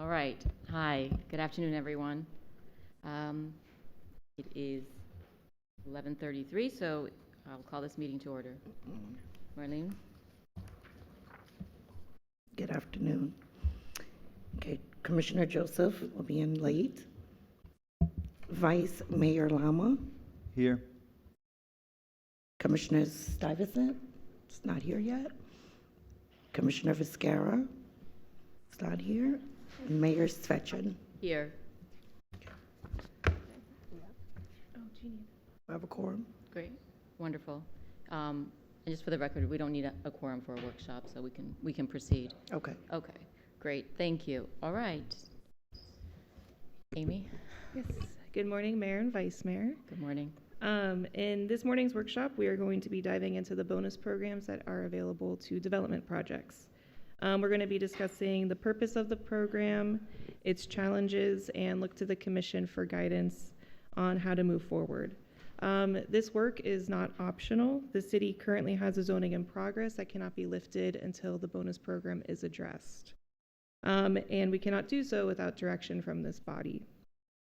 All right. Hi. Good afternoon, everyone. It is 11:33, so I'll call this meeting to order. Marlene? Good afternoon. Okay, Commissioner Joseph will be in late. Vice Mayor Lama, Here. Commissioner Stuyvesant, is not here yet. Commissioner Viscara, is not here. And Mayor Svechin. Here. I have a quorum. Great. Wonderful. And just for the record, we don't need a quorum for a workshop, so we can proceed. Okay. Okay. Great. Thank you. All right. Amy? Yes. Good morning, Mayor and Vice Mayor. Good morning. In this morning's workshop, we are going to be diving into the bonus programs that are available to development projects. We're going to be discussing the purpose of the program, its challenges, and look to the Commission for guidance on how to move forward. This work is not optional. The city currently has a zoning in progress that cannot be lifted until the bonus program is addressed. And we cannot do so without direction from this body.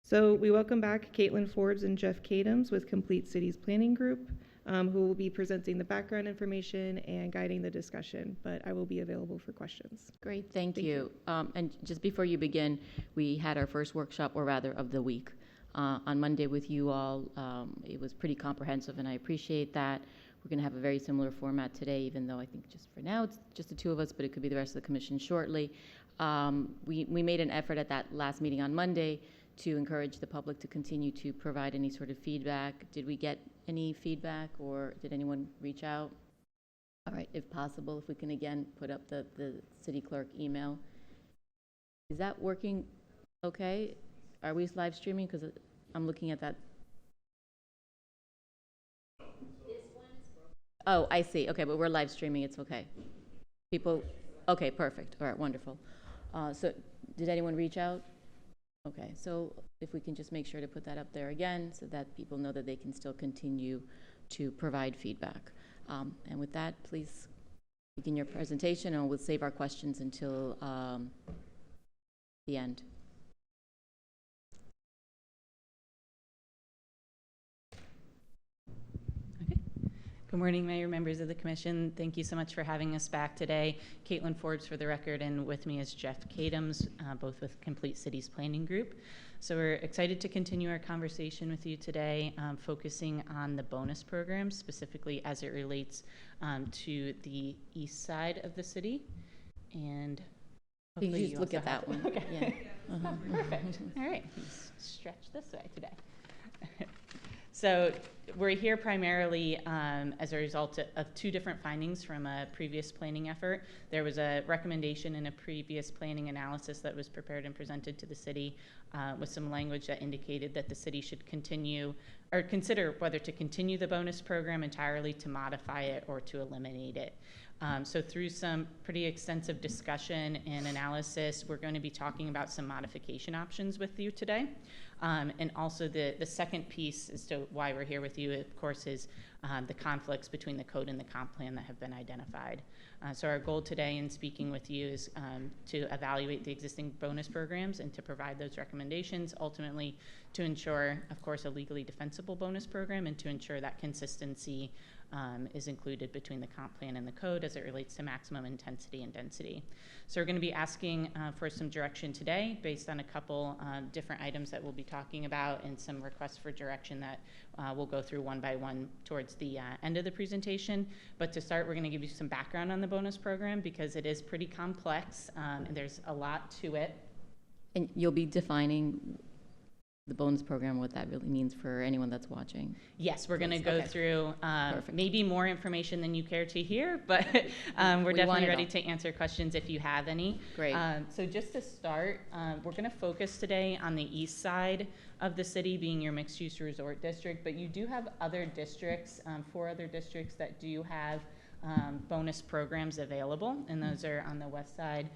So we welcome back Caitlin Forbes and Jeff Kadams with Complete Cities Planning Group, who will be presenting the background information and guiding the discussion, but I will be available for questions. Great. Thank you. And just before you begin, we had our first workshop, or rather of the week, on Monday with you all. It was pretty comprehensive, and I appreciate that. We're going to have a very similar format today, even though I think just for now it's just the two of us, but it could be the rest of the commission shortly. We made an effort at that last meeting on Monday to encourage the public to continue to provide any sort of feedback. Did we get any feedback, or did anyone reach out? All right, if possible, if we can again put up the city clerk email. Is that working okay? Are we live streaming? Because I'm looking at that. Oh, I see. Okay, but we're live streaming. It's okay. People, okay, perfect. All right, wonderful. So did anyone reach out? Okay, so if we can just make sure to put that up there again so that people know that they can still continue to provide feedback. And with that, please begin your presentation, and we'll save our questions until the end. Good morning, Mayor, members of the Commission. Thank you so much for having us back today. Caitlin Forbes for the record, and with me is Jeff Kadams, both with Complete Cities Planning Group. So we're excited to continue our conversation with you today, focusing on the bonus program, specifically as it relates to the east side of the city. And Can you just look at that one? Okay. Yeah. Perfect. All right, stretch this way today. So we're here primarily as a result of two different findings from a previous planning effort. There was a recommendation in a previous planning analysis that was prepared and presented to the city with some language that indicated that the city should continue or consider whether to continue the bonus program entirely, to modify it, or to eliminate it. So through some pretty extensive discussion and analysis, we're going to be talking about some modification options with you today. And also the second piece as to why we're here with you, of course, is the conflicts between the code and the comp plan that have been identified. So our goal today in speaking with you is to evaluate the existing bonus programs and to provide those recommendations, ultimately to ensure, of course, a legally defensible bonus program, and to ensure that consistency is included between the comp plan and the code as it relates to maximum intensity and density. So we're going to be asking for some direction today based on a couple different items that we'll be talking about, and some requests for direction that we'll go through one by one towards the end of the presentation. But to start, we're going to give you some background on the bonus program, because it is pretty complex and there's a lot to it. And you'll be defining the bonus program, what that really means for anyone that's watching. Yes, we're going to go through maybe more information than you care to hear, but we're definitely ready to answer questions if you have any. Great. So just to start, we're going to focus today on the east side of the city, being your mixed-use resort district, but you do have other districts, 4 other districts that do have bonus programs available, and those are on the west side.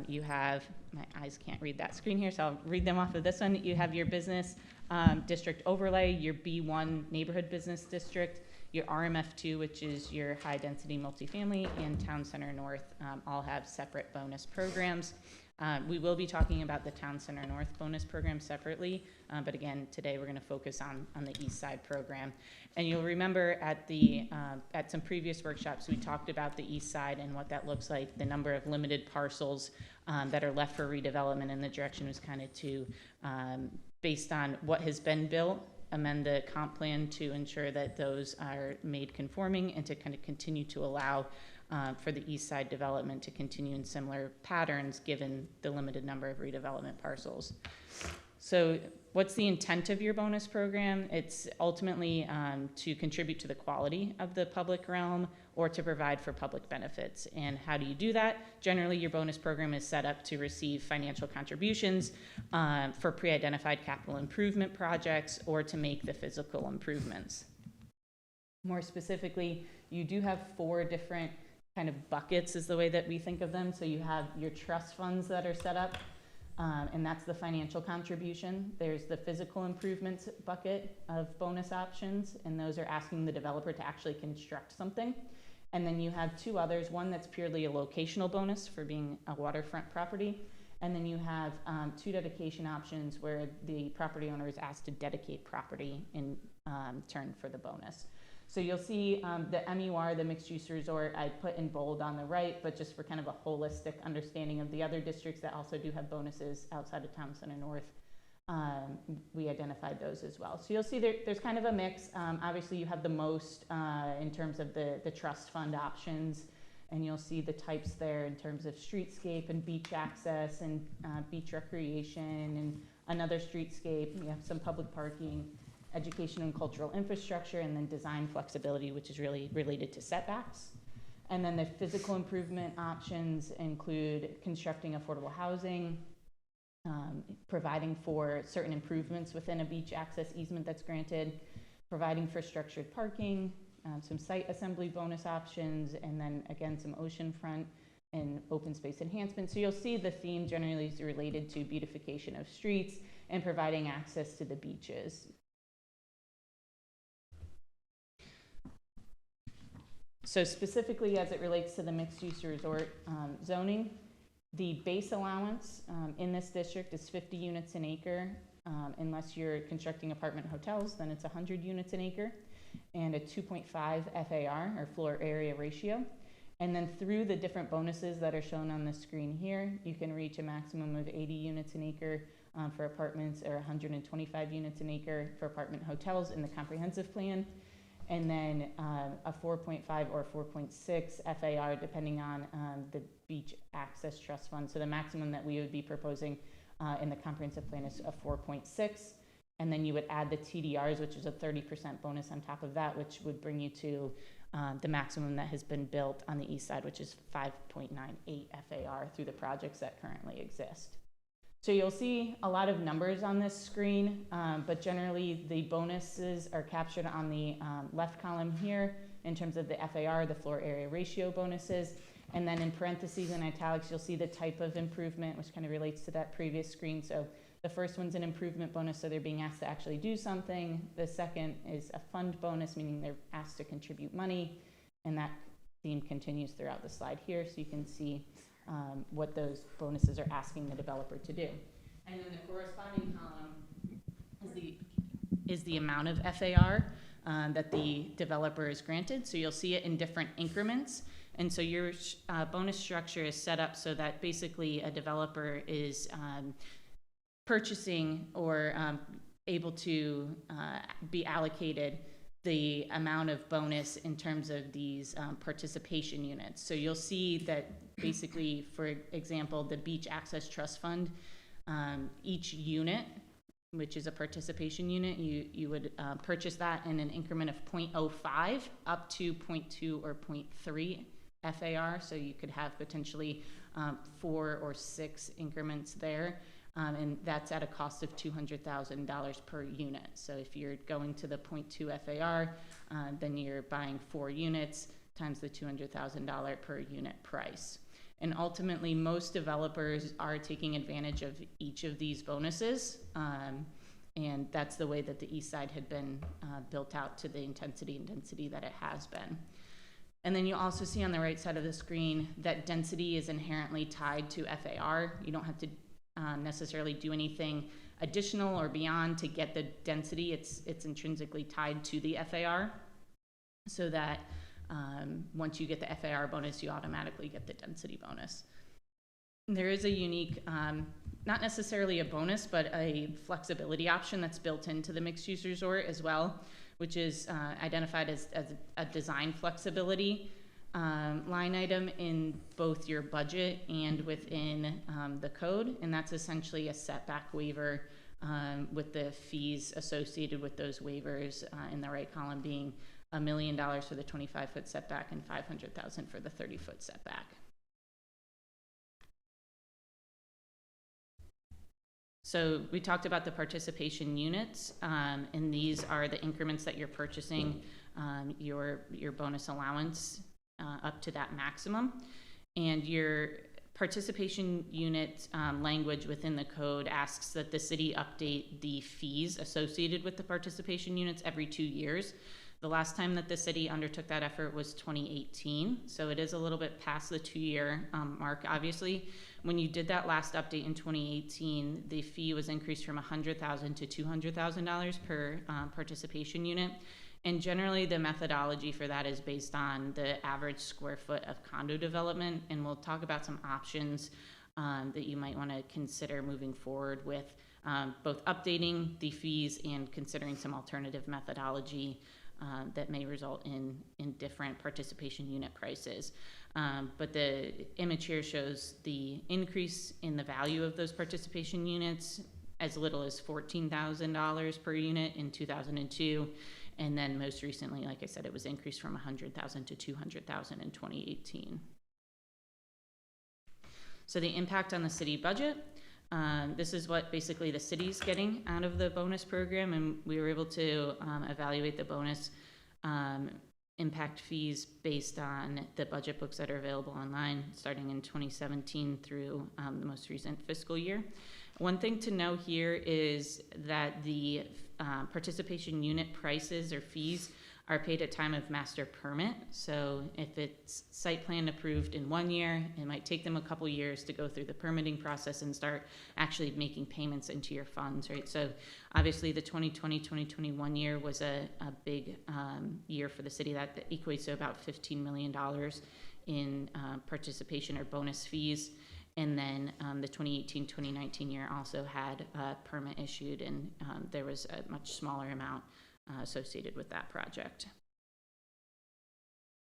You have, my eyes can't read that screen here, so I'll read them off of this one. You have your business district overlay, your B1 neighborhood business district, your RMF2, which is your high density multifamily, and Town Center North all have separate bonus programs. We will be talking about the Town Center North bonus program separately, but again, today we're going to focus on the Eastside program. And you'll remember at some previous workshops, we talked about the Eastside and what that looks like, the number of limited parcels that are left for redevelopment, and the direction was kind of to, based on what has been built, amend the comp plan to ensure that those are made conforming and to kind of continue to allow for the East Side development to continue in similar patterns given the limited number of redevelopment parcels. So what's the intent of your bonus program? It's ultimately to contribute to the quality of the public realm or to provide for public benefits. And how do you do that? Generally, your bonus program is set up to receive financial contributions for pre-identified capital improvement projects or to make the physical improvements. More specifically, you do have 4 different kind of buckets is the way that we think of them. So you have your trust funds that are set up, and that's the financial contribution. There's the physical improvements bucket of bonus options, and those are asking the developer to actually construct something. And then you have 2 others, one that's purely a locational bonus for being a waterfront property, and then you have 2 dedication options where the property owner is asked to dedicate property in turn for the bonus. So you'll see the MUR, the mixed use resort, I put in bold on the right, but just for kind of a holistic understanding of the other districts that also do have bonuses outside of Town Center North, we identified those as well. So you'll see there's kind of a mix. Obviously you have the most in terms of the trust fund options, and you'll see the types there in terms of streetscape and beach access and beach recreation and another streetscape. We have some public parking, education and cultural infrastructure, and then design flexibility, which is really related to setbacks. And then the physical improvement options include constructing affordable housing, providing for certain improvements within a beach access easement that's granted, providing for structured parking, some site assembly bonus options, and then again some oceanfront and open space enhancement. So you'll see the theme generally is related to beautification of streets and providing access to the beaches. So specifically as it relates to the mixed-use resort zoning, the base allowance in this district is 50 units an acre. Unless you're constructing apartment hotels, then it's 100 units an acre, and a 2.5 FAR, or floor area ratio. And then through the different bonuses that are shown on the screen here, you can reach a maximum of 80 units an acre for apartments, or 125 units an acre for apartment hotels in the comprehensive plan. And then a 4.5 or 4.6 FAR depending on the beach access trust fund. So the maximum that we would be proposing in the comprehensive plan is a 4.6. And then you would add the TDRs, which is a 30% bonus on top of that, which would bring you to the maximum that has been built on the east side, which is 5.98 FAR through the projects that currently exist. So you'll see a lot of numbers on this screen, but generally the bonuses are captured on the left column here in terms of the FAR, the floor area ratio bonuses. And then in parentheses and italics, you'll see the type of improvement, which kind of relates to that previous screen. So the first one's an improvement bonus, so they're being asked to actually do something. The second is a fund bonus, meaning they're asked to contribute money. And that theme continues throughout the slide here, so you can see what those bonuses are asking the developer to do. And then the corresponding column is the amount of FAR that the developer is granted. So you'll see it in different increments. And so your bonus structure is set up so that basically a developer is purchasing or able to be allocated the amount of bonus in terms of these participation units. So you'll see that basically, for example, the Beach Access Trust Fund, each unit, which is a participation unit, you would purchase that in an increment of 0.05 up to 0.2 or 0.3 FAR. So you could have potentially 4 or 6 increments there. And that's at a cost of $200,000 per unit. So if you're going to the 0.2 FAR, then you're buying 4 units times the $200,000 per unit price. And ultimately, most developers are taking advantage of each of these bonuses. And that's the way that the East Side had been built out to the intensity and density that it has been. And then you also see on the right side of the screen that density is inherently tied to FAR. You don't have to necessarily do anything additional or beyond to get the density. It's intrinsically tied to the FAR, so that once you get the FAR bonus, you automatically get the density bonus. There is a unique, not necessarily a bonus, but a flexibility option that's built into the mixed-use resort as well, which is identified as a design flexibility line item in both your budget and within the code, and that's essentially a setback waiver with the fees associated with those waivers in the right column being $1 million for the 25-foot setback and $500,000 for the 30-foot setback. So we talked about the participation units, and these are the increments that you're purchasing your bonus allowance up to that maximum. And your participation unit language within the code asks that the city update the fees associated with the participation units every 2 years. The last time that the city undertook that effort was 2018, so it is a little bit past the 2-year mark, obviously. When you did that last update in 2018, the fee was increased from $100,000 to $200,000 per participation unit. And generally, the methodology for that is based on the average square foot of condo development. And we'll talk about some options that you might want to consider moving forward with both updating the fees and considering some alternative methodology that may result in different participation unit prices. But the image here shows the increase in the value of those participation units as little as $14,000 per unit in 2002. And then most recently, like I said, it was increased from $100,000 to $200,000 in 2018. So the impact on the city budget. This is what basically the city's getting out of the bonus program, and we were able to evaluate the bonus impact fees based on the budget books that are available online starting in 2017 through the most recent fiscal year. One thing to know here is that the participation unit prices or fees are paid at time of master permit. So if it's site plan approved in 1 year, it might take them a couple years to go through the permitting process and start actually making payments into your funds, right? So obviously the 2020-2021 year was a big year for the city. That equates to about $15 million in participation or bonus fees. And then the 2018-2019 year also had a permit issued, and there was a much smaller amount associated with that project.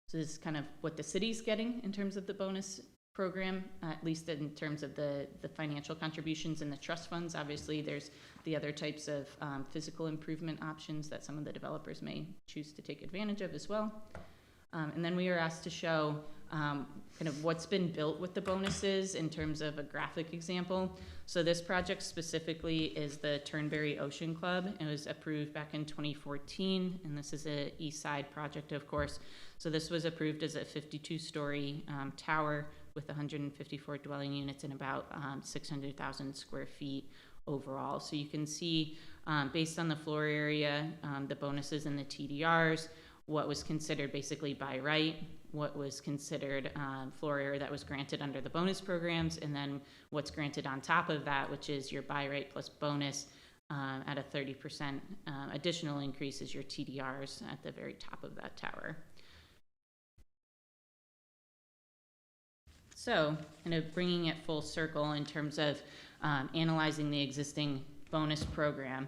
So this is kind of what the city's getting in terms of the bonus program, at least in terms of the financial contributions and the trust funds. Obviously, there's the other types of physical improvement options that some of the developers may choose to take advantage of as well. And then we were asked to show kind of what's been built with the bonuses in terms of a graphic example. So this project specifically is the Turnberry Ocean Club. It was approved back in 2014, and this is a Eastside project, of course. So this was approved as a 52-story tower with 154 dwelling units and about 600,000 square feet overall. So you can see, based on the floor area, the bonuses and the TDRs, what was considered basically by right, what was considered floor area that was granted under the bonus programs, and then what's granted on top of that, which is your buy right plus bonus at a 30% additional increase is your TDRs at the very top of that tower. So, kind of bringing it full circle in terms of analyzing the existing bonus program.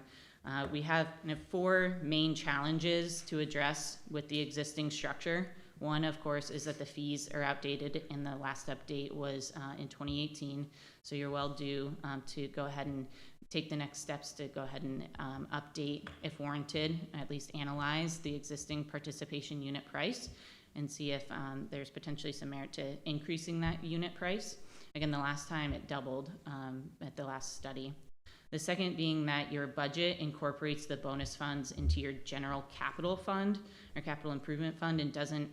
We have kind of 4 main challenges to address with the existing structure. One, of course, is that the fees are outdated, and the last update was in 2018. So you're well due to go ahead and take the next steps to go ahead and update, if warranted, at least analyze the existing participation unit price and see if there's potentially some merit to increasing that unit price. Again, the last time it doubled at the last study. The second being that your budget incorporates the bonus funds into your general capital fund or capital improvement fund and doesn't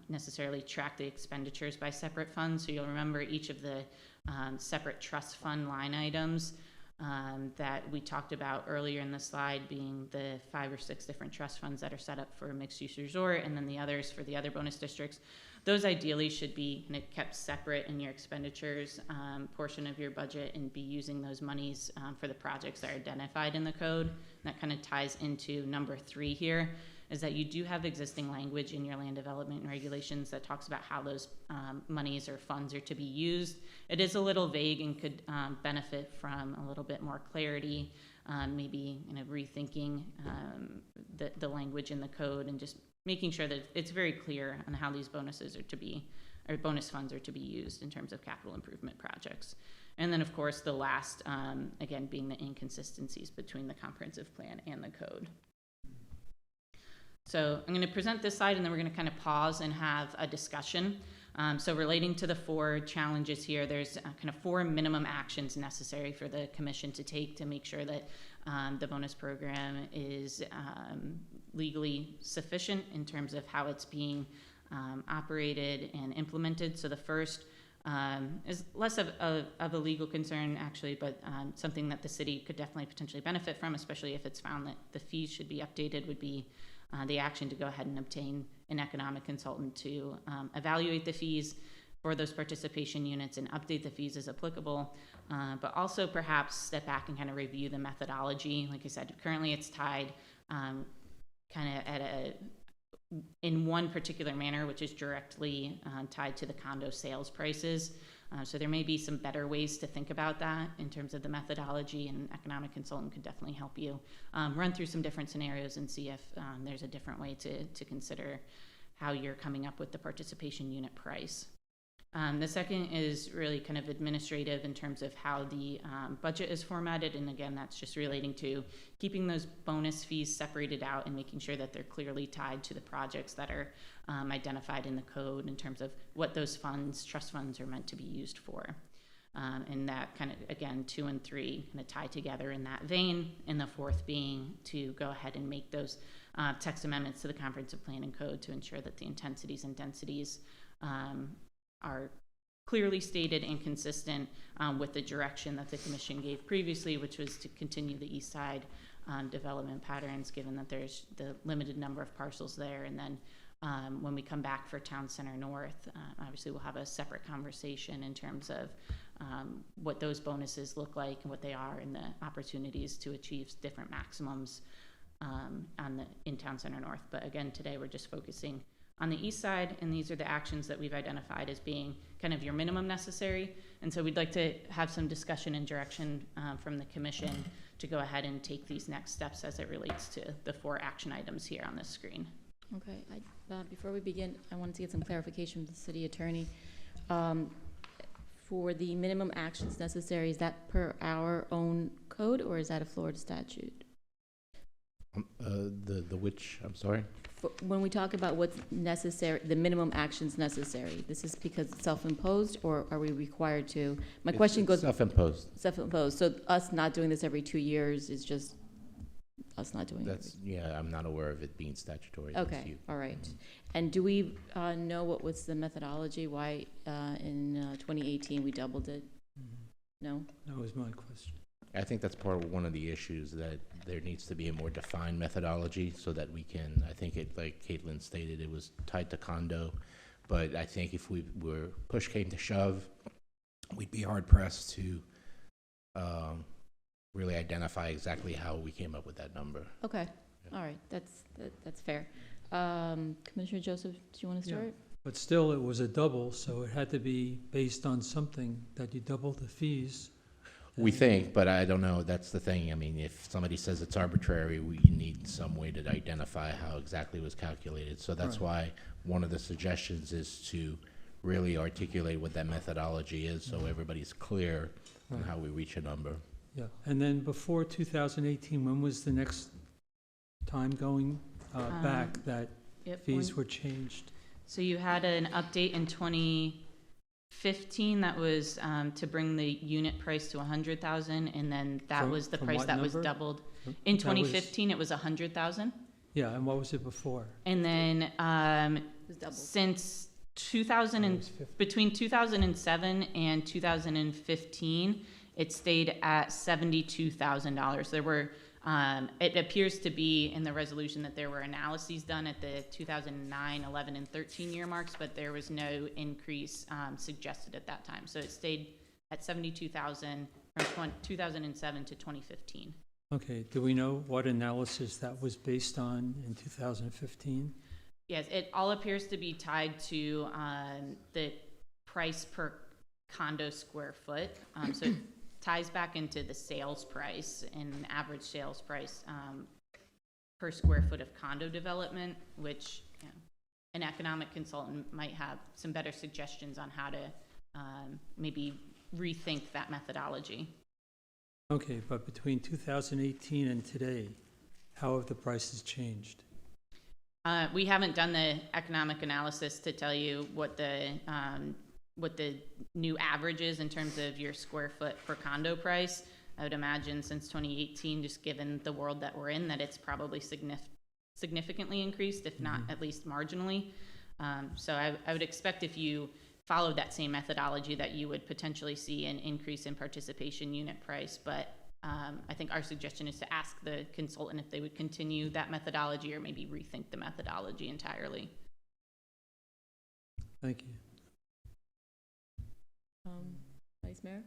necessarily track the expenditures by separate funds. So you'll remember each of the separate trust fund line items that we talked about earlier in the slide, being the 5 or 6 different trust funds that are set up for a mixed-use resort, and then the others for the other bonus districts. Those ideally should be kind of kept separate in your expenditures portion of your budget, and be using those monies for the projects that are identified in the code. And that kind of ties into number 3 here, is that you do have existing language in your land development and regulations that talks about how those monies or funds are to be used. It is a little vague and could benefit from a little bit more clarity, maybe rethinking the language in the code, and just making sure that it's very clear on how these bonuses are to be, or bonus funds are to be used in terms of capital improvement projects. And then, of course, the last, again, being the inconsistencies between the comprehensive plan and the code. So I'm going to present this slide, and then we're going to kind of pause and have a discussion. So relating to the 4 challenges here, there's kind of 4 minimum actions necessary for the commission to take to make sure that the bonus program is legally sufficient in terms of how it's being operated and implemented. So the first is less of a legal concern, actually, but something that the city could definitely potentially benefit from, especially if it's found that the fees should be updated, would be the action to go ahead and obtain an economic consultant to evaluate the fees for those participation units and update the fees as applicable, but also perhaps step back and kind of review the methodology. Like I said, currently it's tied kind of in one particular manner, which is directly tied to the condo sales prices. So there may be some better ways to think about that in terms of the methodology, and an economic consultant could definitely help you run through some different scenarios and see if there's a different way to consider how you're coming up with the participation unit price. The second is really kind of administrative in terms of how the budget is formatted, and again, that's just relating to keeping those bonus fees separated out and making sure that they're clearly tied to the projects that are identified in the code in terms of what those funds, trust funds, are meant to be used for. And that kind of, again, 2 and 3 kind of tie together in that vein, and the 4th being to go ahead and make those text amendments to the comprehensive plan and code to ensure that the intensities and densities are clearly stated and consistent with the direction that the commission gave previously, which was to continue the Eastside development patterns, given that there's the limited number of parcels there. And then when we come back for Town Center North, obviously we'll have a separate conversation in terms of what those bonuses look like and what they are, and the opportunities to achieve different maximums in Town Center North. But again, today we're just focusing on the east side, and these are the actions that we've identified as being kind of your minimum necessary. And so we'd like to have some discussion and direction from the commission to go ahead and take these next steps as it relates to the 4 action items here on this screen. Okay, before we begin, I wanted to get some clarification from the city attorney. For the minimum actions necessary, is that per our own code, or is that a Florida statute? The which, I'm sorry? When we talk about what's necessary, the minimum actions necessary, this is because it's self-imposed, or are we required to? My question goes. Self-imposed. Self-imposed. So us not doing this every 2 years is just us not doing it. Yeah, I'm not aware of it being statutory. Okay, all right. And do we know what was the methodology? Why in 2018 we doubled it? No? That was my question. I think that's part of one of the issues, that there needs to be a more defined methodology so that we can, I think it, like Caitlin stated, it was tied to condo, but I think if push came to shove, we'd be hard pressed to really identify exactly how we came up with that number. Okay, Yeah. all right, that's fair. Commissioner Joseph, do you want to Yeah. start? But still, it was a double, so it had to be based on something that you doubled the fees. We think, but I don't know, that's the thing. I mean, if somebody says it's arbitrary, we need some way to identify how exactly it was calculated. So that's why one of the suggestions is to really articulate what that methodology is, so everybody's clear on how we reach a number. Yeah, and then before 2018, when was the next time going back that Yep, fees were changed? So you had an update in 2015 that was to bring the unit price to 100,000, and then that was the From price what that was number? doubled. That In was- 2015, it was 100,000, Yeah, and what was it before? and then It was doubled. since 2000 It and was 50. between 2007 and 2015, it stayed at $72,000. There were, it appears to be in the resolution that there were analyses done at the 2009, 11, and 13 year marks, but there was no increase suggested at that time. So it stayed at 72,000 from 2007 to 2015. Okay, do we know what analysis that was based on in 2015? Yes, it all appears to be tied to the price per condo square foot. So it ties back into the sales price and average sales price per square foot of condo development, which an economic consultant might have some better suggestions on how to maybe rethink that methodology. Okay, but between 2018 and today, how have the prices changed? We haven't done the economic analysis to tell you what the new average is in terms of your square foot per condo price. I would imagine since 2018, just given the world that we're in, that it's probably significantly increased, if not at least marginally. So I would expect if you followed that same methodology that you would potentially see an increase in participation unit price. But I think our suggestion is to ask the consultant if they would continue that methodology or maybe rethink the methodology entirely. Thank you. Vice Mayor?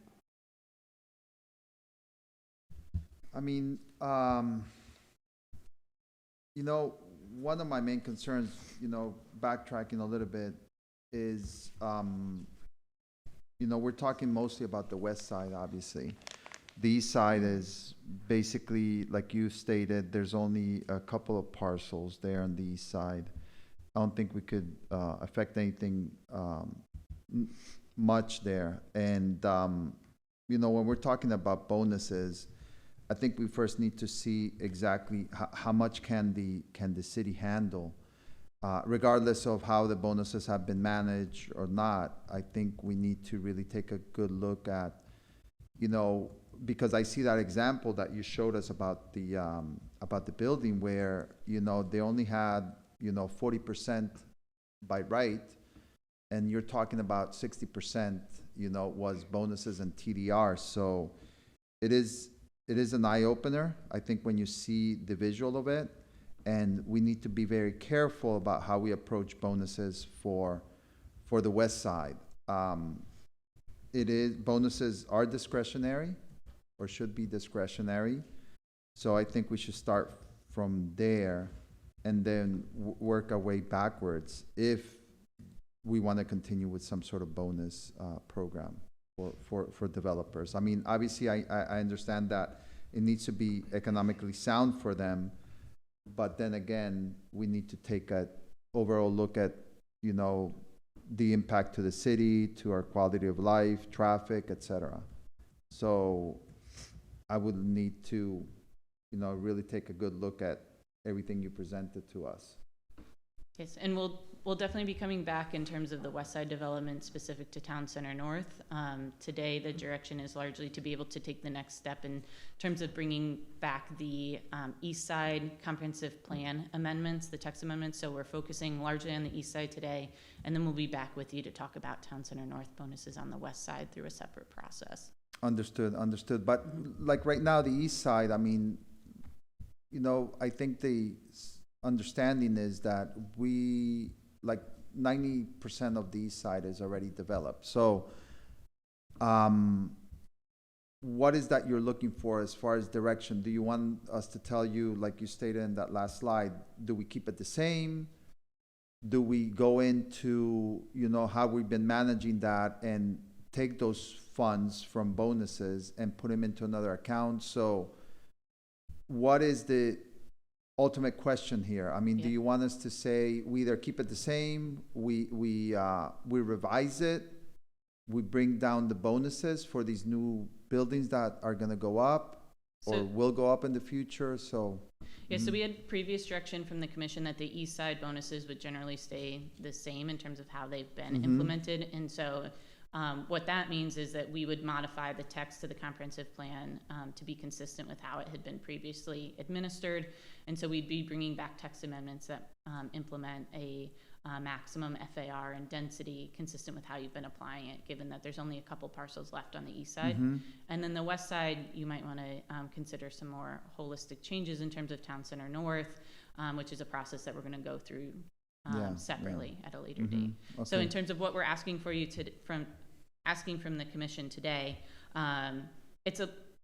I mean, one of my main concerns, backtracking a little bit, is, we're talking mostly about the west side, obviously. The east side is basically, like you stated, there's only a couple of parcels there on the east side. I don't think we could affect anything much there. And, when we're talking about bonuses, I think we first need to see exactly how much can the city handle. Regardless of how the bonuses have been managed or not, I think we need to really take a good look at, because I see that example that you showed us about the building where, they only had, 40% by right, and you're talking about 60%, was bonuses and TDR. So it is an eye-opener, I think, when you see the visual of it. And we need to be very careful about how we approach bonuses for the west side. Bonuses are discretionary, or should be discretionary. So I think we should start from there and then work our way backwards if we want to continue with some sort of bonus program for developers. I mean, obviously, I understand that it needs to be economically sound for them. But then again, we need to take an overall look at, the impact to the city, to our quality of life, traffic, etc. So I would need to, really take a good look at everything you presented to us. Yes, and we'll definitely be coming back in terms of the west side development specific to Town Center North. Today, the direction is largely to be able to take the next step in terms of bringing back the east side comprehensive plan amendments, the text amendments. So we're focusing largely on the east side today, and then we'll be back with you to talk about Town Center North bonuses on the west side through a separate process. Understood. But like right now, the east side, I mean, I think the understanding is that we, like 90% of the east side is already developed. So what is that you're looking for as far as direction? Do you want us to tell you, like you stated in that last slide, do we keep it the same? Do we go into, how we've been managing that and take those funds from bonuses and put them into another account? So what is the ultimate question here? I mean, do you want us to say we either keep it the same, we revise it, we bring down the bonuses for these new buildings that are going to go up or will go up in the future? So so we had previous direction from the commission that the east side bonuses would generally stay the same in terms of how they've been implemented. And so what that means is that we would modify the text to the comprehensive plan to be consistent with how it had been previously administered. And so we'd be bringing back text amendments that implement a maximum FAR and density consistent with how you've been applying it, given that there's only a couple parcels left on the east side. And then the west side, you might want to consider some more holistic changes in terms of town center north, which is a process that we're going to go through separately at a later date. So Okay. in terms of what we're asking for you from the commission today,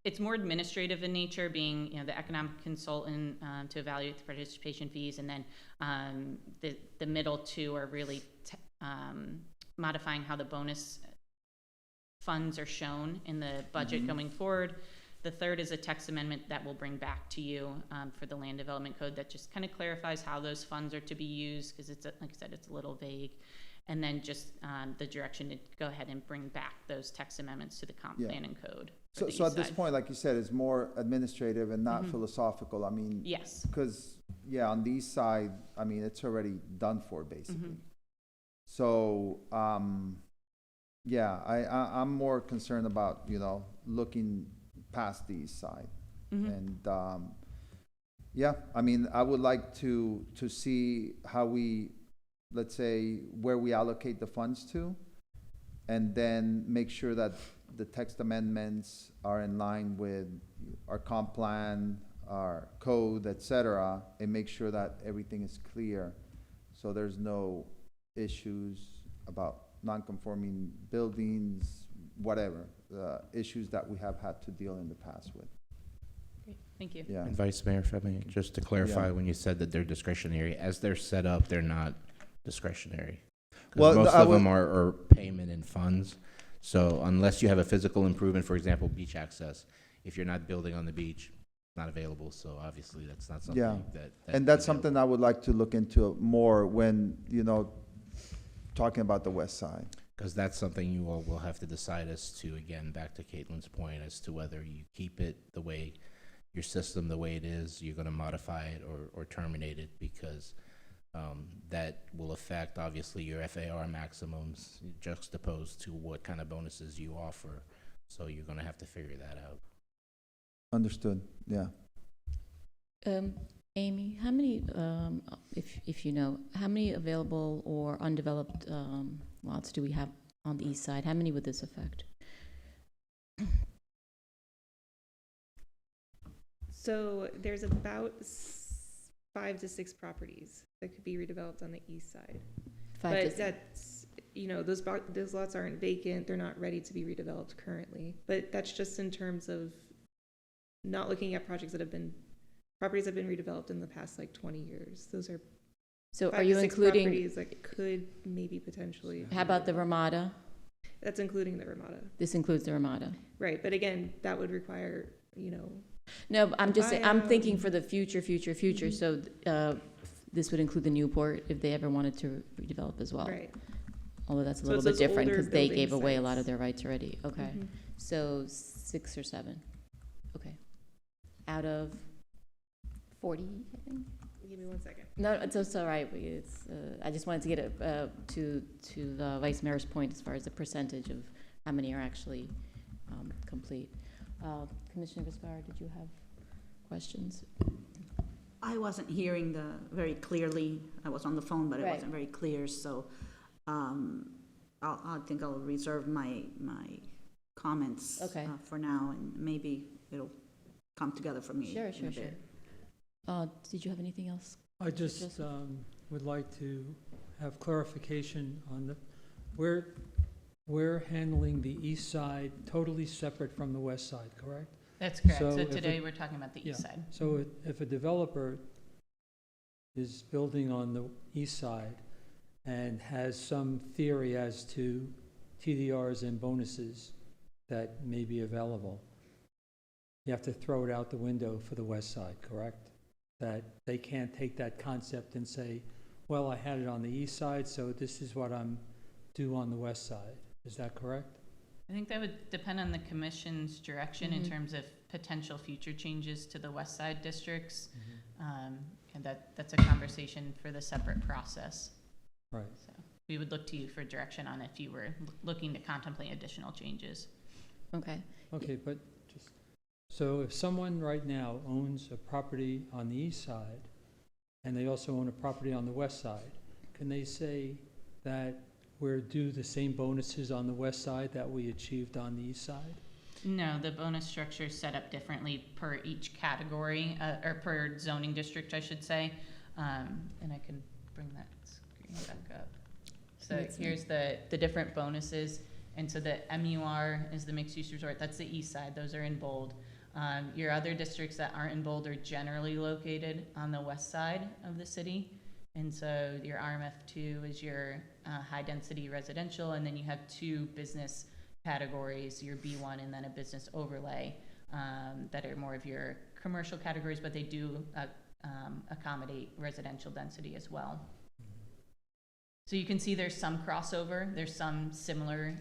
it's more administrative in nature, being, you know, the economic consultant to evaluate the participation fees, and then the middle two are really modifying how the bonus funds are shown in the budget going forward. The third is a text amendment that we'll bring back to you for the land development code that just kind of clarifies how those funds are to be used, because it's, like I said, it's a little vague. And then just the direction to go ahead and bring back those text amendments to the comp plan and code. So at this point, like you said, it's more administrative and not philosophical. I mean, Yes. because, on the east side, I mean, it's already done for, basically. So, I'm more concerned about, looking past the east side. And, I mean, I would like to see how we, let's say, where we allocate the funds to, and then make sure that the text amendments are in line with our comp plan, our code, et cetera, and make sure that everything is clear, so there's no issues about non-conforming buildings, whatever, issues that we have had to deal in the past with. Great. Thank you. Yeah. And Vice Mayor, if I may, just to clarify, when you said that they're discretionary, as they're set up, they're not discretionary. 'Cause Well, most I of them would- are payment in funds. So unless you have a physical improvement, for example, beach access, if you're not building on the beach, not available. So obviously that's not something Yeah. that And that's is something I would like to look into more when, talking about the west side. Because that's something you all will have to decide as to, again, back to Caitlin's point, as to whether you keep it the way, your system the way it is, you're going to modify it or terminate it, because that will affect, obviously, your FAR maximums juxtaposed to what kind of bonuses you offer. So you're going to have to figure that out. Understood, yeah. Amy, how many, if you know, how many available or undeveloped lots do we have on the east side? How many would this affect? So there's about 5 to 6 properties that could be redeveloped on the east side. But that's, those lots aren't vacant, they're not ready to be redeveloped currently. But that's just in terms of not looking at properties that have been redeveloped in the past, 20 years. Those are So 5 are to you 6 including, properties that could maybe potentially. how about the Ramada? That's including the Ramada. This includes the Ramada. Right, but again, that would require, No, I'm just saying, I'm Buyout. thinking for the future. So this would include the Newport if they ever wanted to redevelop as well. right. Although that's a So little it's bit those different older because they building gave away a lot sites. of their rights already. Okay. Mhm. So 6 or 7. Okay. Out of 40, I think? Give me 1 second. No, it's all right. It's, I just wanted to get it to the Vice Mayor's point as far as the percentage of how many are actually complete. Commissioner Viscara, did you have questions? I wasn't hearing very clearly. I was on the phone, but it Right. wasn't very clear, so I think I'll reserve my comments Okay. for now, and maybe it'll come together for me Sure. in a bit. Did you have anything else? I just Joseph? would like to have clarification on we're handling the east side totally separate from the west side, correct? That's correct. So So if today it- we're talking about the east Yeah. side. So if a developer is building on the east side and has some theory as to TDRs and bonuses that may be available, you have to throw it out the window for the west side, correct? That they can't take that concept and say, well, I had it on the east side, so this is what I'm due on the west side. Is that correct? I think that would depend on the commission's direction in Mhm. terms of potential future changes to the west side districts. And that's a conversation for the separate process. Right. So we would look to you for direction on if you were looking to contemplate additional changes. Okay. Okay, but so if someone right now owns a property on the east side, and they also own a property on the west side, can they say that we're due the same bonuses on the west side that we achieved on the east side? No, the bonus structure is set up differently per each category, or per zoning district, I should say. And I can bring that screen back up. So That's here's the different bonuses. And so the MUR is the mixed-use resort. That's the east side. Those are in bold. Your other districts that aren't in bold are generally located on the west side of the city. And so your RMF2 is your high-density residential, and then you have two business categories, your B1 and then a business overlay, that are more of your commercial categories, but they do accommodate residential density as well. So you can see there's some crossover, there's some similar,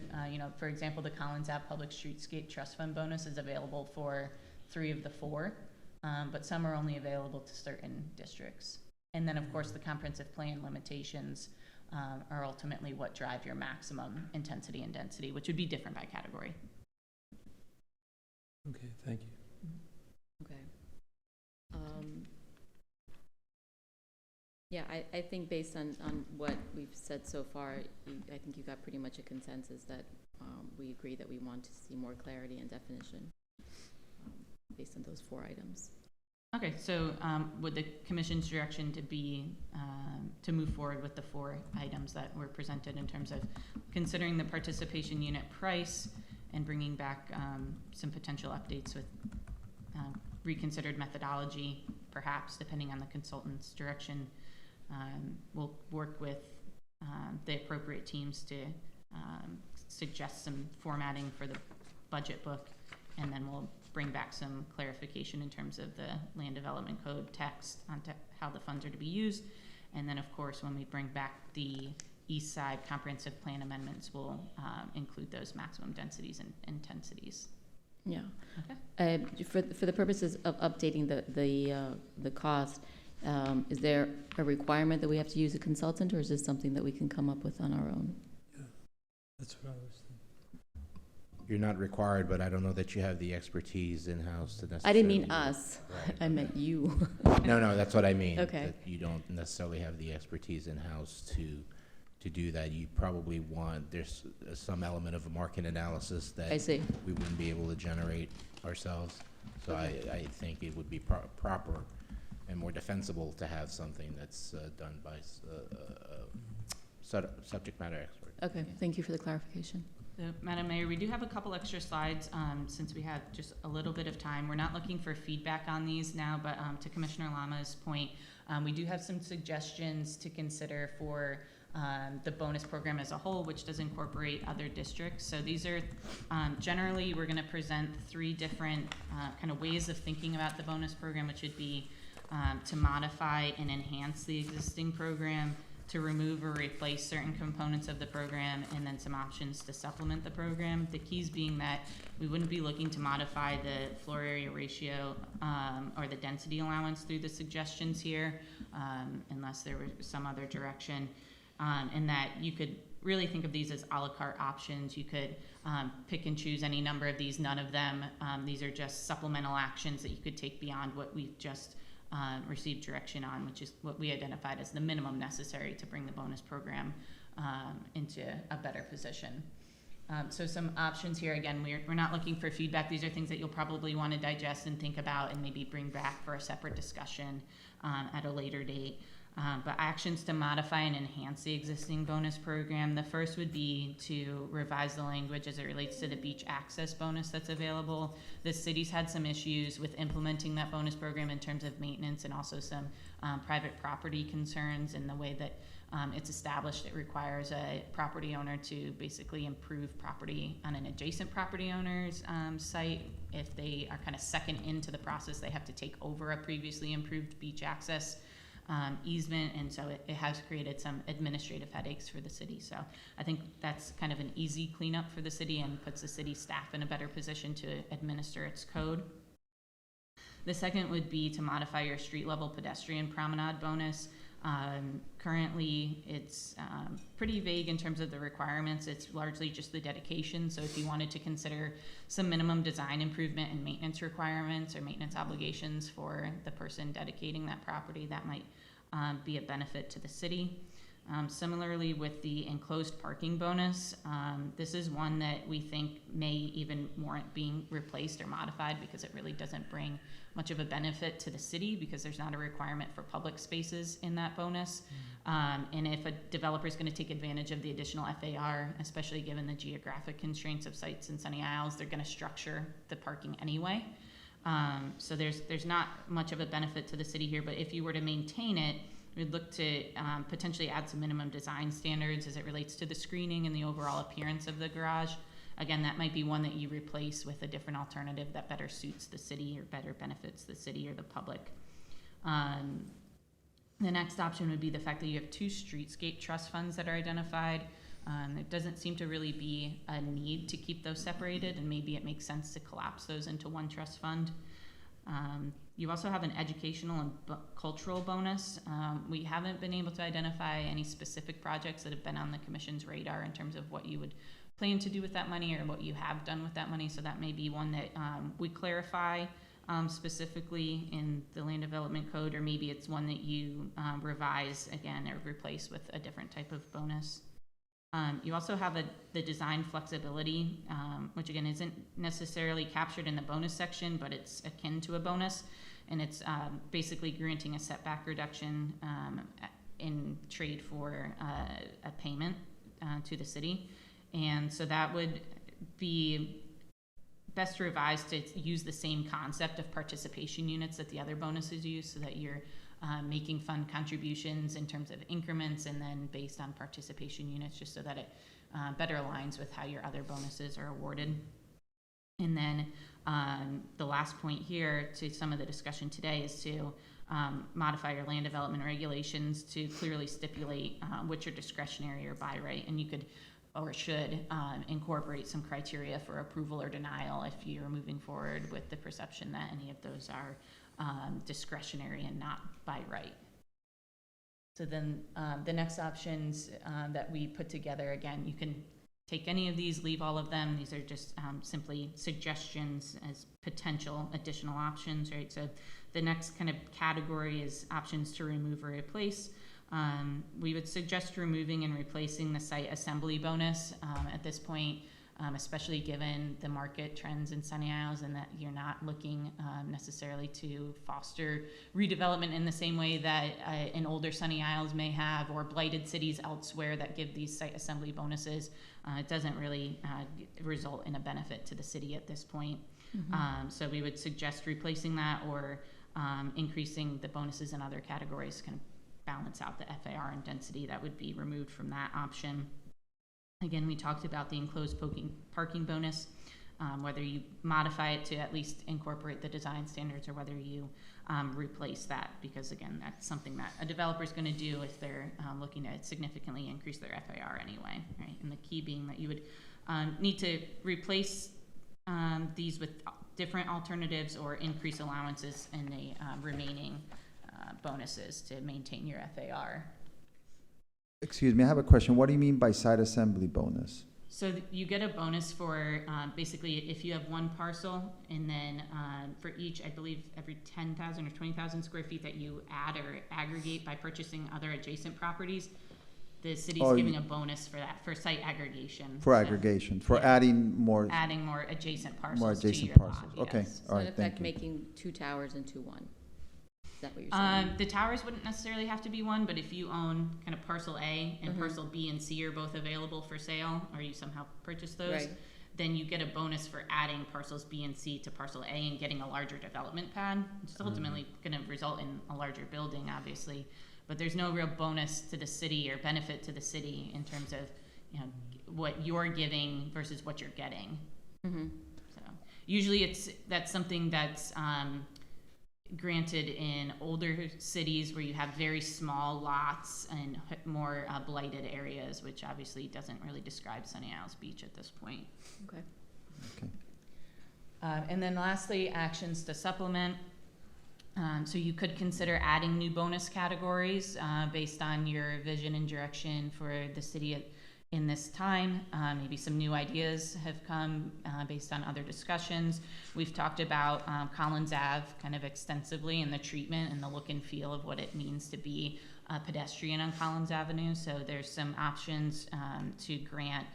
for example, the Collins Ave Public Streetscape Trust Fund bonus is available for 3 of the 4, but some are only available to certain districts. And then, of course, the comprehensive plan limitations are ultimately what drive your maximum intensity and density, which would be different by category. Okay, thank you. Okay. Yeah, I think based on what we've said so far, I think you got pretty much a consensus that we agree that we want to see more clarity and definition based on those 4 items. Okay, so would the commission's direction to be to move forward with the 4 items that were presented in terms of considering the participation unit price and bringing back some potential updates with reconsidered methodology, perhaps depending on the consultant's direction. We'll work with the appropriate teams to suggest some formatting for the budget book, and then we'll bring back some clarification in terms of the land development code text on how the funds are to be used. And then, of course, when we bring back the east side comprehensive plan amendments, we'll include those maximum densities and intensities. Yeah. Okay. For the purposes of updating the cost, is there a requirement that we have to use a consultant, or is this something that we can come up with on our own? Yeah, that's what I was thinking. You're not required, but I don't know that you have the expertise in-house to necessarily. I didn't mean us. Right. I meant you. No, that's what I mean. Okay. That you don't necessarily have the expertise in-house to do that. You probably want, there's some element of a market analysis that I see. we wouldn't be able to generate ourselves. So I think it would be proper and more defensible to have something that's done by subject matter expert. Okay, thank you for the clarification. So, Madam Mayor, we do have a couple extra slides since we have just a little bit of time. We're not looking for feedback on these now, but to Commissioner Lama's point, we do have some suggestions to consider for the bonus program as a whole, which does incorporate other districts. So these are generally, we're going to present 3 different kind of ways of thinking about the bonus program, which would be to modify and enhance the existing program, to remove or replace certain components of the program, and then some options to supplement the program. The keys being that we wouldn't be looking to modify the floor area ratio or the density allowance through the suggestions here, unless there was some other direction, and that you could really think of these as a la carte options. You could pick and choose any number of these, none of them. These are just supplemental actions that you could take beyond what we've just received direction on, which is what we identified as the minimum necessary to bring the bonus program into a better position. So some options here. Again, we're not looking for feedback. These are things that you'll probably want to digest and think about and maybe bring back for a separate discussion at a later date. But actions to modify and enhance the existing bonus program. The first would be to revise the language as it relates to the beach access bonus that's available. The city's had some issues with implementing that bonus program in terms of maintenance and also some private property concerns in the way that it's established. It requires a property owner to basically improve property on an adjacent property owner's site. If they are kind of second into the process, they have to take over a previously improved beach access easement, and so it has created some administrative headaches for the city. So I think that's kind of an easy cleanup for the city and puts the city staff in a better position to administer its code. The second would be to modify your street level pedestrian promenade bonus. Currently, it's pretty vague in terms of the requirements. It's largely just the dedication. So if you wanted to consider some minimum design improvement and maintenance requirements or maintenance obligations for the person dedicating that property, that might be a benefit to the city. Similarly with the enclosed parking bonus, this is one that we think may even warrant being replaced or modified because it really doesn't bring much of a benefit to the city because there's not a requirement for public spaces in that bonus. And if a developer is going to take advantage of the additional FAR, especially given the geographic constraints of sites in Sunny Isles, they're going to structure the parking anyway. So there's not much of a benefit to the city here, but if you were to maintain it, we'd look to potentially add some minimum design standards as it relates to the screening and the overall appearance of the garage. Again, that might be one that you replace with a different alternative that better suits the city or better benefits the city or the public. The next option would be the fact that you have two streetscape trust funds that are identified. There doesn't seem to really be a need to keep those separated, and maybe it makes sense to collapse those into one trust fund. You also have an educational and cultural bonus. We haven't been able to identify any specific projects that have been on the commission's radar in terms of what you would plan to do with that money or what you have done with that money. So that may be one that we clarify specifically in the land development code, or maybe it's one that you revise again or replace with a different type of bonus. You also have the design flexibility, which again isn't necessarily captured in the bonus section, but it's akin to a bonus, and it's basically granting a setback reduction in trade for a payment to the city. And so that would be best revised to use the same concept of participation units that the other bonuses use, so that you're making fund contributions in terms of increments and then based on participation units, just so that it better aligns with how your other bonuses are awarded. And then the last point here to some of the discussion today is to modify your land development regulations to clearly stipulate which are discretionary or by right, and you could or should incorporate some criteria for approval or denial if you're moving forward with the perception that any of those are discretionary and not by right. So then the next options that we put together, again, you can take any of these, leave all of them. These are just simply suggestions as potential additional options, right? So the next kind of category is options to remove or replace. We would suggest removing and replacing the site assembly bonus at this point, especially given the market trends in Sunny Isles and that you're not looking necessarily to foster redevelopment in the same way that an older Sunny Isles may have, or blighted cities elsewhere that give these site assembly bonuses. It doesn't really result in a benefit to the city at this point. Mm-hmm. So we would suggest replacing that or increasing the bonuses in other categories to kind of balance out the FAR and density that would be removed from that option. Again, we talked about the enclosed parking bonus, whether you modify it to at least incorporate the design standards or whether you replace that, because again, that's something that a developer is going to do if they're looking to significantly increase their FAR anyway, right? And the key being that you would need to replace these with different alternatives or increase allowances in the remaining bonuses to maintain your FAR. Excuse me, I have a question. What do you mean by site assembly bonus? So you get a bonus for basically if you have one parcel, and then for each, I believe every 10,000 or 20,000 square feet that you add or aggregate by purchasing other adjacent properties, the city's giving a bonus for that, for site aggregation. For aggregation, for adding more adjacent parcels more adjacent to your parcels. lot, Okay, yes. all So in right, thank effect, you. making 2 towers into one. Is that what you're saying? The towers wouldn't necessarily have to be one, but if you own kind of parcel A and parcel B and C are both available for sale, or you somehow purchase those, Right. then you get a bonus for adding parcels B and C to parcel A and getting a larger development pad, which is ultimately going to result in a larger building, obviously. But there's no real bonus to the city or benefit to the city in terms of, you know, what you're giving versus what you're getting. Mm-hmm. So usually that's something that's granted in older cities where you have very small lots and more blighted areas, which obviously doesn't really describe Sunny Isles Beach at this point. Okay. Okay. And then lastly, actions to supplement. So you could consider adding new bonus categories based on your vision and direction for the city in this time. Maybe some new ideas have come based on other discussions. We've talked about Collins Ave kind of extensively, and the treatment and the look and feel of what it means to be pedestrian on Collins Avenue. So there's some options to grant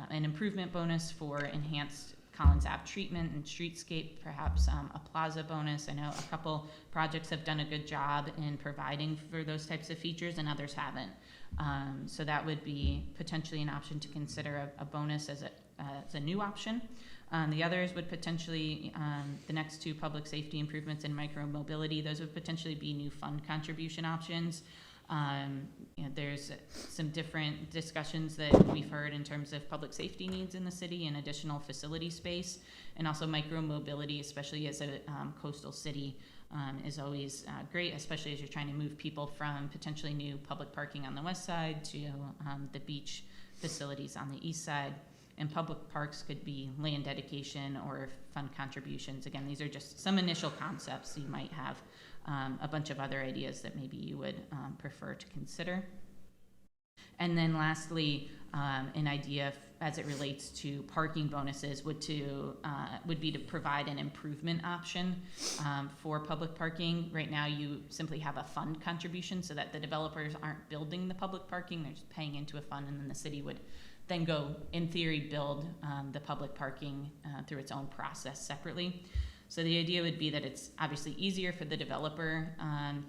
an improvement bonus for enhanced Collins Ave treatment and streetscape, perhaps a plaza bonus. I know a couple projects have done a good job in providing for those types of features and others haven't. So that would be potentially an option to consider a bonus as a new option. The others would potentially, the next two public safety improvements and micro mobility, those would potentially be new fund contribution options. There's some different discussions that we've heard in terms of public safety needs in the city and additional facility space, and also micro mobility, especially as a coastal city, is always great, especially as you're trying to move people from potentially new public parking on the west side to the beach facilities on the east side. And public parks could be land dedication or fund contributions. Again, these are just some initial concepts. You might have a bunch of other ideas that maybe you would prefer to consider. And then lastly, an idea as it relates to parking bonuses would be to provide an improvement option for public parking. Right now, you simply have a fund contribution so that the developers aren't building the public parking. They're just paying into a fund, and then the city would then go, in theory, build the public parking through its own process separately. So the idea would be that it's obviously easier for the developer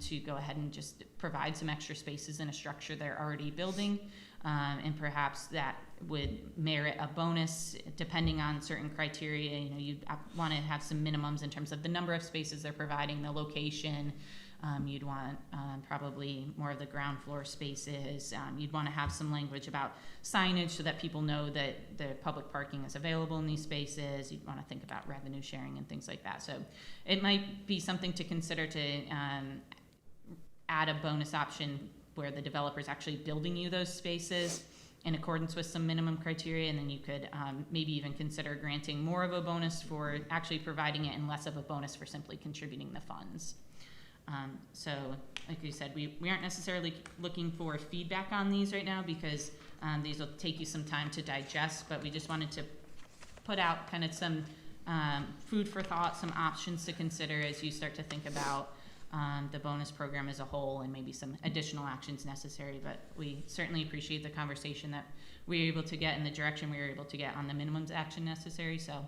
to go ahead and just provide some extra spaces in a structure they're already building, and perhaps that would merit a bonus depending on certain criteria. You know, you want to have some minimums in terms of the number of spaces they're providing, the location. You'd want probably more of the ground floor spaces. You'd want to have some language about signage so that people know that the public parking is available in these spaces. You'd want to think about revenue sharing and things like that. So it might be something to consider to add a bonus option where the developer is actually building you those spaces in accordance with some minimum criteria, and then you could maybe even consider granting more of a bonus for actually providing it and less of a bonus for simply contributing the funds. So like you said, we aren't necessarily looking for feedback on these right now because these will take you some time to digest, but we just wanted to put out kind of some food for thought, some options to consider as you start to think about the bonus program as a whole and maybe some additional actions necessary. But we certainly appreciate the conversation that we were able to get and the direction we were able to get on the minimums action necessary. So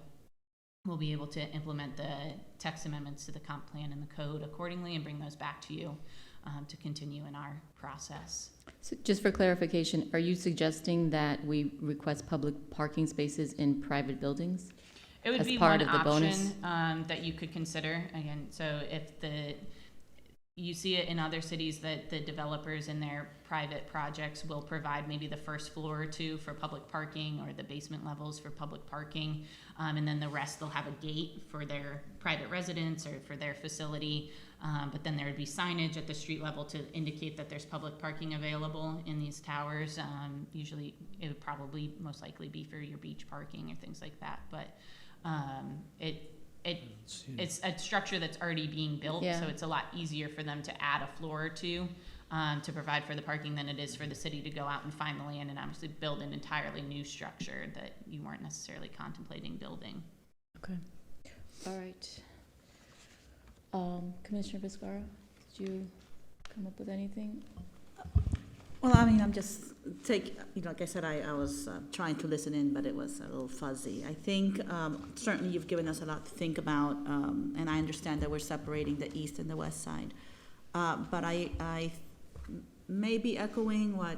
we'll be able to implement the text amendments to the comp plan and the code accordingly and bring those back to you to continue in our process. So just for clarification, are you suggesting that we request public parking spaces in private buildings? It would As be part one of the option bonus? that you could consider. Again, so if you see it in other cities that the developers in their private projects will provide maybe the first floor or two for public parking or the basement levels for public parking, and then the rest they'll have a gate for their private residents or for their facility, but then there would be signage at the street level to indicate that there's public parking available in these towers. Usually it would probably most likely be for your beach parking or things like that, but it's a structure that's already being built, Yeah. so it's a lot easier for them to add a floor or two to provide for the parking than it is for the city to go out and find the land and obviously build an entirely new structure that you weren't necessarily contemplating building. Okay. All right. Commissioner Viscara, did you come up with anything? Well, I mean, I'm just like I said, I was trying to listen in, but it was a little fuzzy. I think certainly you've given us a lot to think about, and I understand that we're separating the east and the west side. But I may be echoing what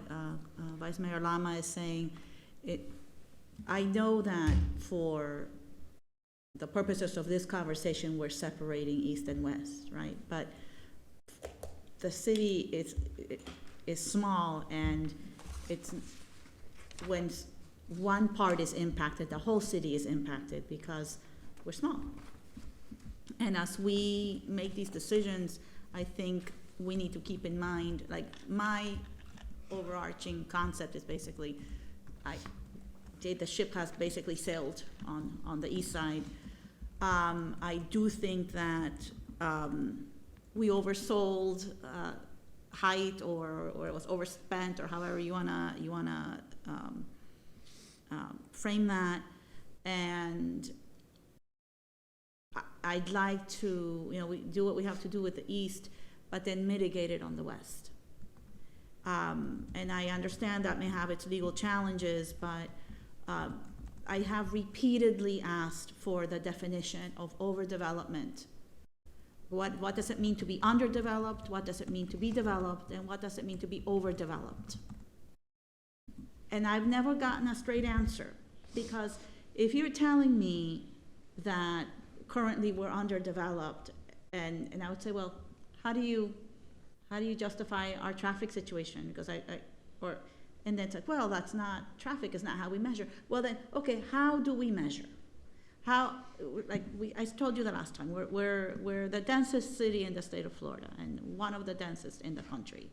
Vice Mayor Lama is saying. I know that for the purposes of this conversation, we're separating east and west, right? But the city is small, and it's when one part is impacted, the whole city is impacted because we're small. And as we make these decisions, I think we need to keep in mind, like my overarching concept is basically, the ship has basically sailed on the east side. I do think that we oversold height or it was overspent, or however you wanna frame that, and I'd like to we do what we have to do with the east, but then mitigate it on the west. And I understand that may have its legal challenges, but I have repeatedly asked for the definition of overdevelopment. What does it mean to be underdeveloped? What does it mean to be developed? And what does it mean to be overdeveloped? And I've never gotten a straight answer, because if you're telling me that currently we're underdeveloped, and I would say, well, how do you justify our traffic situation? Because and then it's like, well, that's not, traffic is not how we measure. Well then, okay, how do we measure? I told you the last time, we're the densest city in the state of Florida, and one of the densest in the country.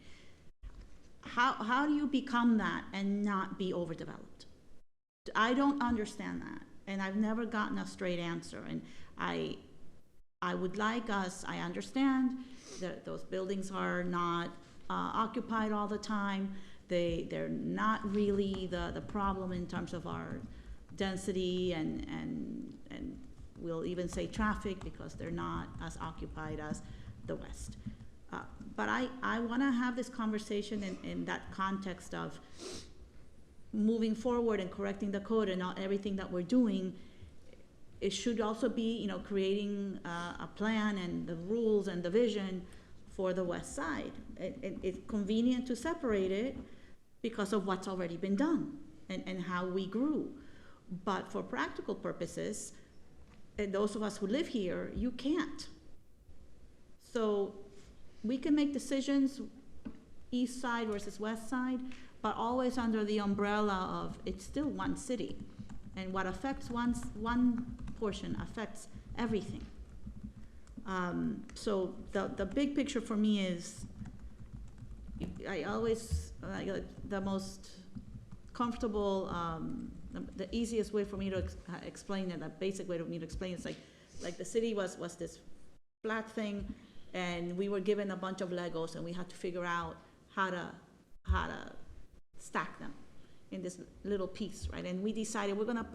How do you become that and not be overdeveloped? I don't understand that, and I've never gotten a straight answer. And I would like us, I understand that those buildings are not occupied all the time. They're not really the problem in terms of our density and we'll even say traffic, because they're not as occupied as the West. But I want to have this conversation in that context of moving forward and correcting the code, and not everything that we're doing. It should also be, creating a plan and the rules and the vision for the West Side. It's convenient to separate it because of what's already been done and how we grew. But for practical purposes, and those of us who live here, you can't. So we can make decisions, East Side versus West Side, but always under the umbrella of it's still one city. And what affects one portion affects everything. So the big picture for me is, I always, the most comfortable, the easiest way for me to explain it, the basic way for me to explain it is like the city was this flat thing, and we were given a bunch of Legos, and we had to figure out how to stack them in this little piece, right? And we decided we're gonna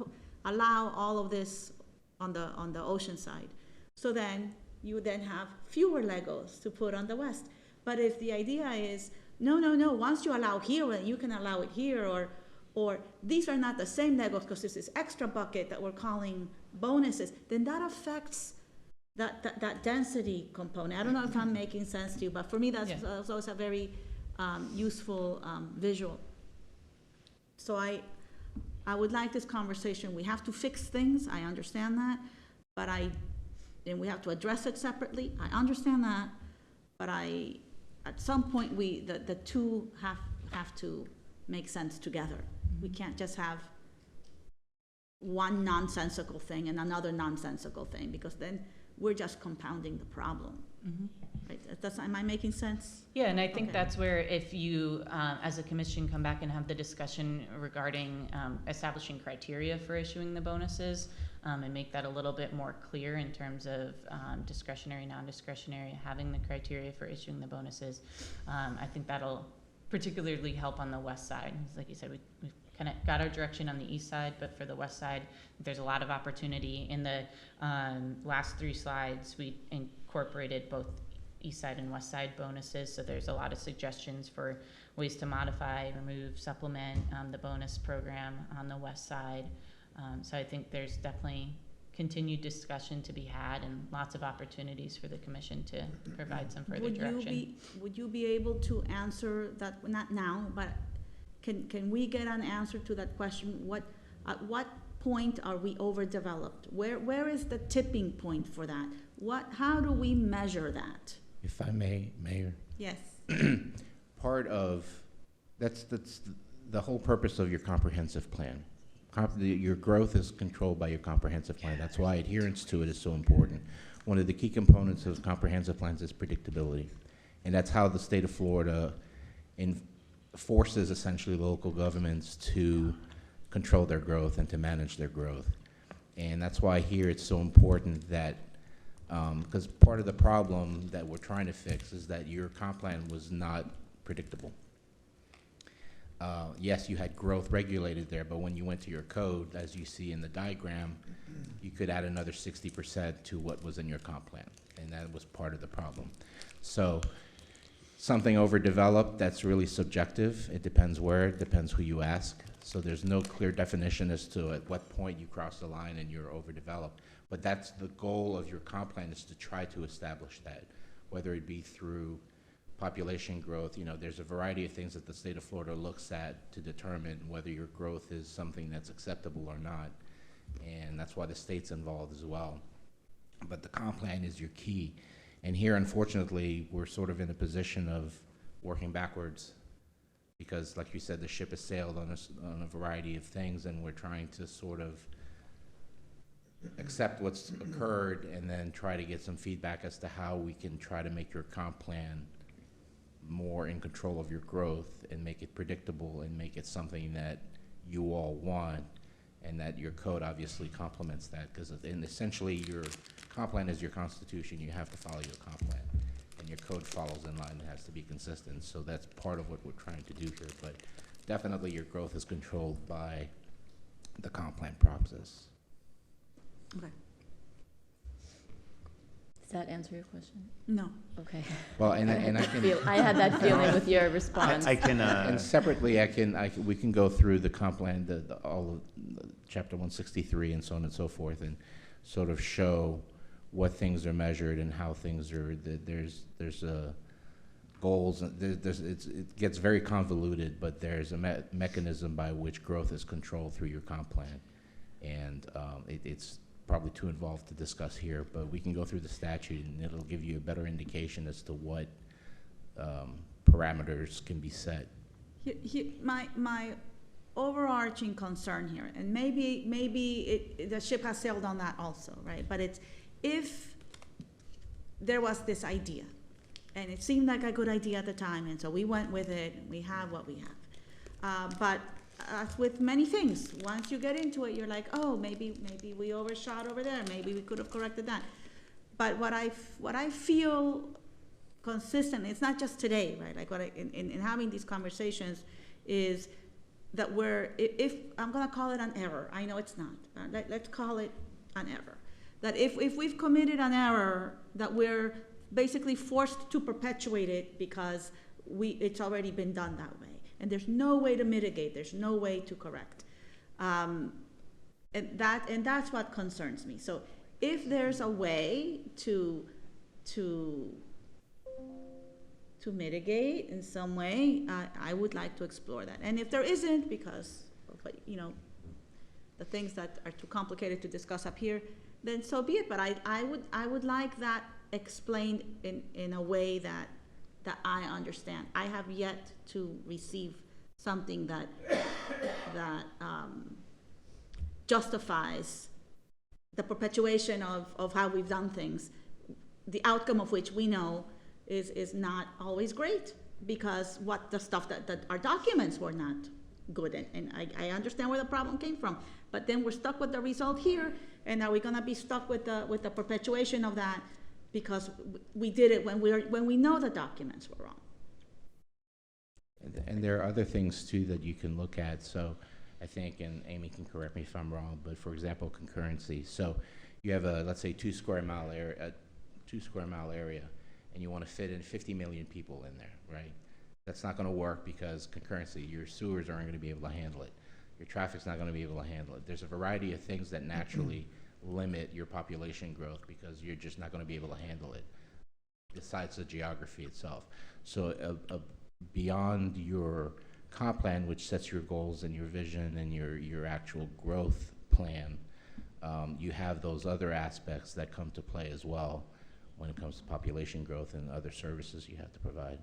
allow all of this on the ocean side. So then you then have fewer Legos to put on the West. But if the idea is, no, once you allow here, well, you can allow it here, or these are not the same Legos because this is extra bucket that we're calling bonuses, then that affects that density component. I don't know if I'm making sense to you, but for me, that's always a very useful visual. So I would like this conversation. We have to fix things, I understand that, but and we have to address it separately, I understand that, but at some point, the two have to make sense together. We can't just have one nonsensical thing and another nonsensical thing, because then we're just compounding the problem. Mm-hmm. Right? Am I making sense? Yeah, and I think Okay. that's where, if you, as a commission, come back and have the discussion regarding establishing criteria for issuing the bonuses, and make that a little bit more clear in terms of discretionary, non-discretionary, having the criteria for issuing the bonuses, I think that'll particularly help on the West Side. Like you said, we've kind of got our direction on the East Side, but for the West Side, there's a lot of opportunity. In the last 3 slides, we incorporated both East Side and West Side bonuses, so there's a lot of suggestions for ways to modify, remove, supplement the bonus program on the West Side. So I think there's definitely continued discussion to be had, and lots of opportunities for the commission to provide some further direction. Would you be able to answer that, not now, but can we get an answer to that question? At what point are we overdeveloped? Where is the tipping point for that? How do we measure that? If I may, Mayor, Yes. part of, that's the whole purpose of your comprehensive plan. Your growth is controlled by your comprehensive plan. That's why adherence to it is so important. One of the key components of comprehensive plans is predictability. And that's how the state of Florida forces essentially local governments to control their growth and to manage their growth. And that's why here it's so important that, because part of the problem that we're trying to fix is that your comp plan was not predictable. Yes, you had growth regulated there, but when you went to your code, as you see in the diagram, you could add another 60% to what was in your comp plan, and that was part of the problem. So something overdeveloped, that's really subjective. It depends where, it depends who you ask. So there's no clear definition as to at what point you cross the line and you're overdeveloped. But that's the goal of your comp plan, is to try to establish that, whether it be through population growth. You know, there's a variety of things that the state of Florida looks at to determine whether your growth is something that's acceptable or not. And that's why the state's involved as well. But the comp plan is your key. And here, unfortunately, we're sort of in a position of working backwards, because, like you said, the ship has sailed on a variety of things, and we're trying to sort of accept what's occurred and then try to get some feedback as to how we can try to make your comp plan more in control of your growth and make it predictable and make it something that you all want, and that your code obviously complements that, because essentially your comp plan is your constitution. You have to follow your comp plan, and your code follows in line. It has to be consistent. So that's part of what we're trying to do here. But definitely your growth is controlled by the comp plan process. Okay. Does that answer your question? No. Okay. Well, and I can, I had that feeling with your response. I can, and separately, we can go through the comp plan, all of chapter 163 and so on and so forth, and sort of show what things are measured and how things are. There's goals. It gets very convoluted, but there's a mechanism by which growth is controlled through your comp plan, and it's probably too involved to discuss here, but we can go through the statute and it'll give you a better indication as to what parameters can be set. My overarching concern here, and maybe the ship has sailed on that also, right? But it's, if there was this idea, and it seemed like a good idea at the time, and so we went with it, and we have what we have. But as with many things, once you get into it, you're like, oh, maybe we overshot over there, maybe we could have corrected that. But what I feel consistent, it's not just today, right? Like in having these conversations, is that if I'm gonna call it an error, I know it's not, let's call it an error. That if we've committed an error, that we're basically forced to perpetuate it because it's already been done that way. And there's no way to mitigate, there's no way to correct. And that's what concerns me. So if there's a way to mitigate in some way, I would like to explore that. And if there isn't, because of, the things that are too complicated to discuss up here, then so be it. But I would like that explained in a way that I understand. I have yet to receive something that justifies the perpetuation of how we've done things, the outcome of which we know is not always great, because what the stuff that our documents were not good, and I understand where the problem came from, but then we're stuck with the result here, and are we gonna be stuck with the perpetuation of that because we did it when we know the documents were wrong? And there are other things too that you can look at. So I think, and Amy can correct me if I'm wrong, but for example, concurrency. So you have let's say 2 square mile area, and you want to fit in 50 million people in there, right? That's not going to work because concurrency, your sewers aren't going to be able to handle it. Your traffic's not going to be able to handle it. There's a variety of things that naturally limit your population growth because you're just not going to be able to handle it, besides the geography itself. So beyond your comp plan, which sets your goals and your vision and your actual growth plan, you have those other aspects that come to play as well when it comes to population growth and other services you have to provide.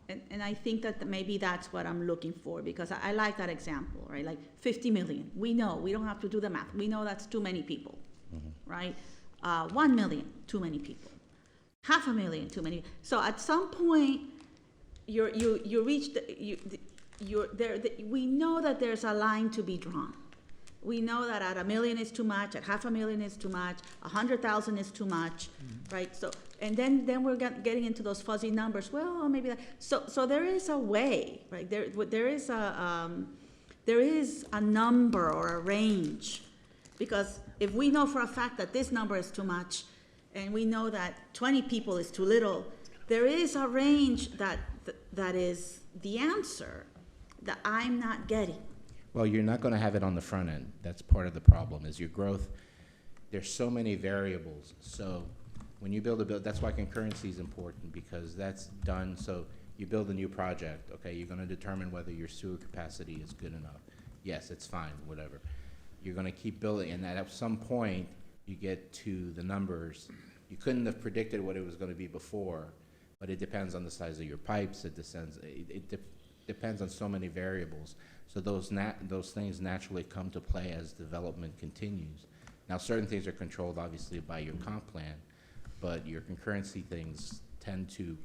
And I think that maybe that's what I'm looking for, because I like that example, right? Like 50 million. We know, we don't have to do the math. We know that's too many people, right? 1 million, too many people. 500,000, too many. So at some point, you reach we know that there's a line to be drawn. We know that at 1 million is too much, at 500,000 is too much, 100,000 is too much, right? So, and then we're getting into those fuzzy numbers. Well, maybe that. So there is a way, right? There is a number or a range, because if we know for a fact that this number is too much, and we know that 20 people is too little, there is a range that is the answer that I'm not getting. Well, you're not gonna have it on the front end. That's part of the problem, is your growth. There's so many variables. So when you build that's why concurrency is important, because that's done. So you build a new project, okay, you're gonna determine whether your sewer capacity is good enough. Yes, it's fine, whatever. You're gonna keep building, and at some point, you get to the numbers. You couldn't have predicted what it was gonna be before, but it depends on the size of your pipes, it depends on so many variables. So those things naturally come to play as development continues. Now, certain things are controlled, obviously, by your comp plan, but your concurrency things tend to,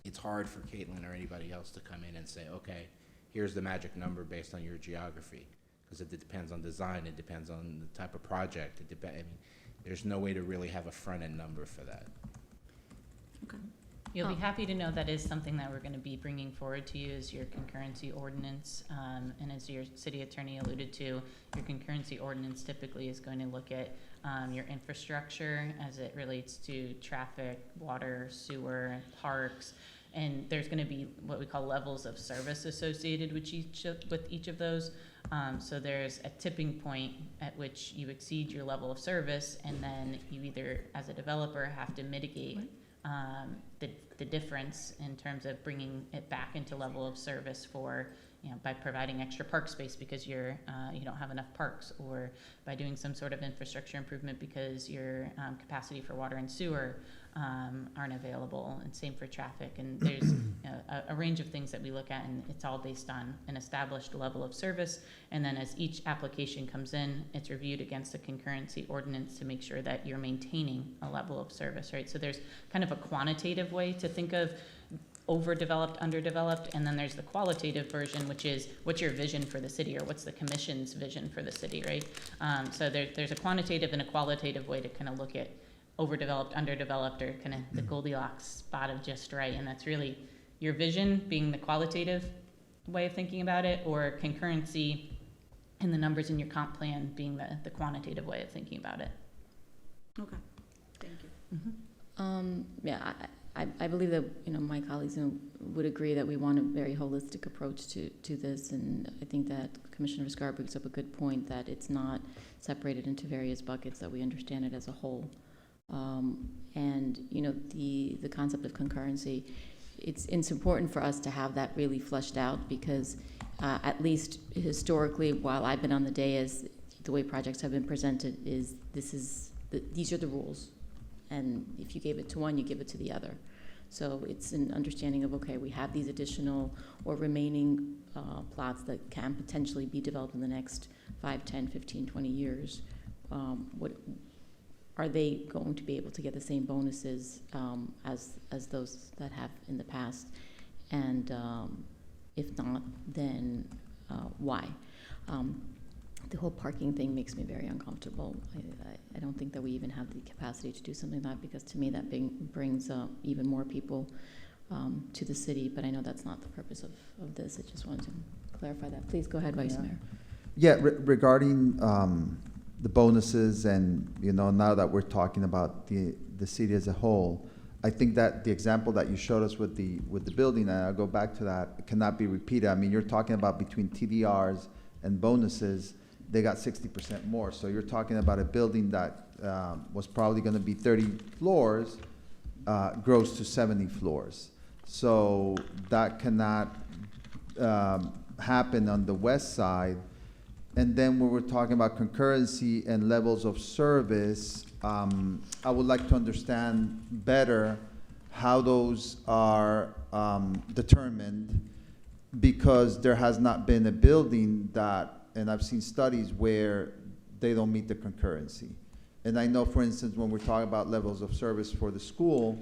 it's hard for Caitlin or anybody else to come in and say, okay, here's the magic number based on your geography, because it depends on design, it depends on the type of project, I mean, there's no way to really have a front-end number for that. Okay. You'll be happy to know that is something that we're going to be bringing forward to you is your concurrency ordinance. And as your city attorney alluded to, your concurrency ordinance typically is going to look at your infrastructure as it relates to traffic, water, sewer, parks. And there's going to be what we call levels of service associated with each of those. So there's a tipping point at which you exceed your level of service, and then you either, as a developer, have to mitigate the difference in terms of bringing it back into level of service for, by providing extra park space because you don't have enough parks, or by doing some sort of infrastructure improvement because your capacity for water and sewer aren't available, and same for traffic. And there's a range of things that we look at, and it's all based on an established level of service. And then as each application comes in, it's reviewed against the concurrency ordinance to make sure that you're maintaining a level of service, right? So there's kind of a quantitative way to think of overdeveloped, underdeveloped, and then there's the qualitative version, which is what's your vision for the city, or what's the commission's vision for the city, right? So there's a quantitative and a qualitative way to kind of look at overdeveloped, underdeveloped, or kind of the Goldilocks spot of just right. And that's really your vision being the qualitative way of thinking about it, or concurrency and the numbers in your comp plan being the quantitative way of thinking about it. Okay, thank you. Yeah, I believe that, my colleagues would agree that we want a very holistic approach to this, and I think that Commissioner Viscara brings up a good point, that it's not separated into various buckets, that we understand it as a whole. And the concept of concurrency, it's important for us to have that really fleshed out, because at least historically, while I've been on the dais, the way projects have been presented is these are the rules, and if you gave it to one, you give it to the other. So it's an understanding of, okay, we have these additional or remaining plots that can potentially be developed in the next 5, 10, 15, 20 years. What are they going to be able to get the same bonuses as those that have in the past? And if not, then why? The whole parking thing makes me very uncomfortable. I don't think that we even have the capacity to do something like that, because to me that brings even more people to the city. But I know that's not the purpose of this. I just wanted to clarify that. Please go ahead, Vice Mayor. Yeah, regarding the bonuses, and now that we're talking about the city as a whole, I think that the example that you showed us with the building, and I'll go back to that, it cannot be repeated. I mean, you're talking about between TDRs and bonuses, they got 60% more. So you're talking about a building that was probably going to be 30 floors, grows to 70 floors. So that cannot happen on the west side. And then when we're talking about concurrency and levels of service, I would like to understand better how those are determined, because there has not been a building that, and I've seen studies where they don't meet the concurrency. And I know, for instance, when we're talking about levels of service for the school,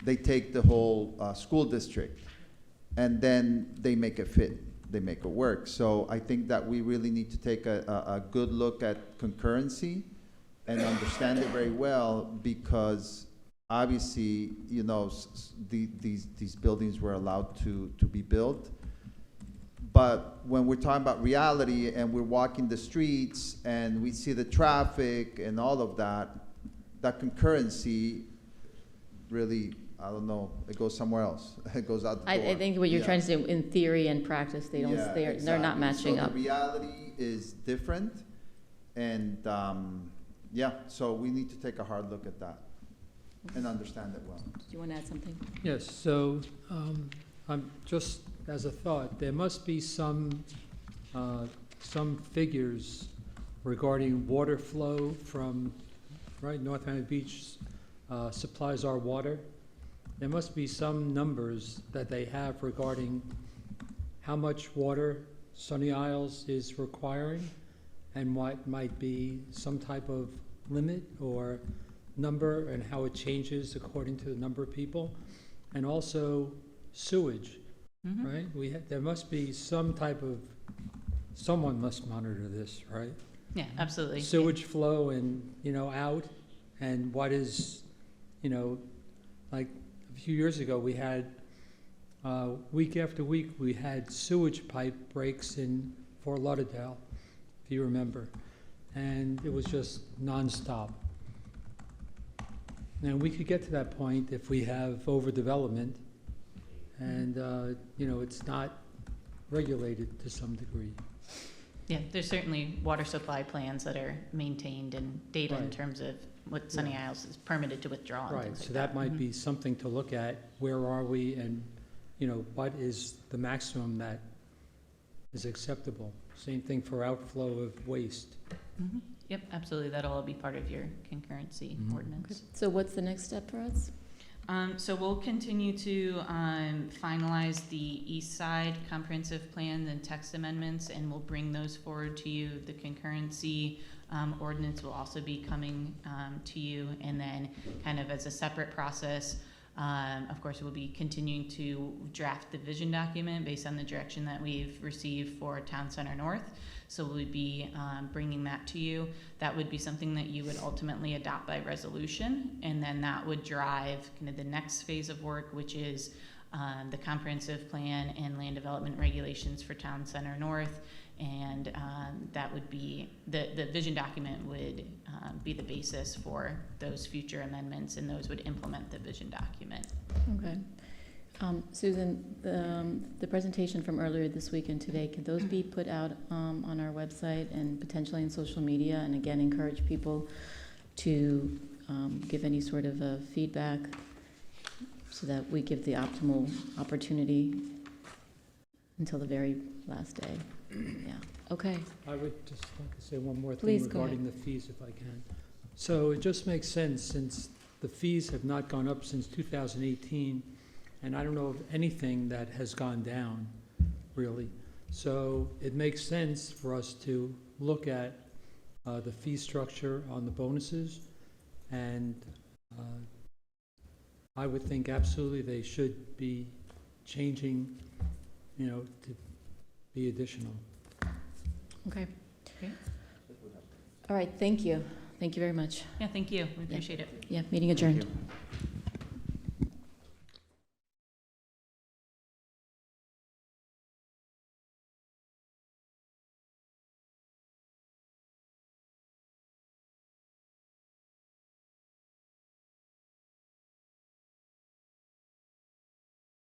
they take the whole school district and then they make it fit, they make it work. So I think that we really need to take a good look at concurrency and understand it very well, because obviously, these buildings were allowed to be built. But when we're talking about reality and we're walking the streets and we see the traffic and all of that, that concurrency really, I don't know, it goes somewhere else. It goes out the door. I think what you're Yeah. trying to say, in theory and practice, they don't, Yeah, they're not exactly. matching So up. the reality is different, and, yeah, so we need to take a hard look at that and understand it well. Do you want to add something? Yes, so, I'm just, as a thought, there must be some figures regarding water flow from, right, North Miami Beach supplies our water. There must be some numbers that they have regarding how much water Sunny Isles is requiring, and what might be some type of limit or number, and how it changes according to the number of people. And also sewage, right? There must be some type of, someone must monitor this, right? Yeah, absolutely. Sewage flow and, out, and what is, like a few years ago, we had, week after week, we had sewage pipe breaks in Fort Lauderdale, if you remember. And it was just nonstop. And we could get to that point if we have overdevelopment and, it's not regulated to some degree. Yeah, there's certainly water supply plans that are maintained and data in Right. terms of what Sunny Isles is permitted to withdraw and Right, things like so that might Mhm. be something to look at. Where are we, and, what is the maximum that is acceptable? Same thing for outflow of waste. Mhm. Yep, absolutely. That'll all be part of your concurrency Mhm. ordinance. So what's the next step for us? So we'll continue to finalize the Eastside comprehensive plan and text amendments, and we'll bring those forward to you. The concurrency ordinance will also be coming to you, and then kind of as a separate process, of course, we'll be continuing to draft the vision document based on the direction that we've received for Town Center North. So we'll be bringing that to you. That would be something that you would ultimately adopt by resolution, and then that would drive kind of the next phase of work, which is the comprehensive plan and land development regulations for Town Center North. And that would be, the vision document would be the basis for those future amendments, and those would implement the vision document. Okay. Susan, the presentation from earlier this week and today, can those be put out on our website and potentially in social media? And again, encourage people to give any sort of feedback so that we give the optimal opportunity until the very last day. Yeah, okay. I would just like to say one more thing Please, go regarding the fees, if I can. So it just makes sense, since the fees have not gone up since 2018, and I don't know of anything that has gone down, really. So it makes sense for us to look at the fee structure on the bonuses, and I would think absolutely they should be changing, to be additional. Okay. Okay. All right, thank you. Thank you very much. Yeah, thank you. We appreciate it. Yeah, meeting adjourned.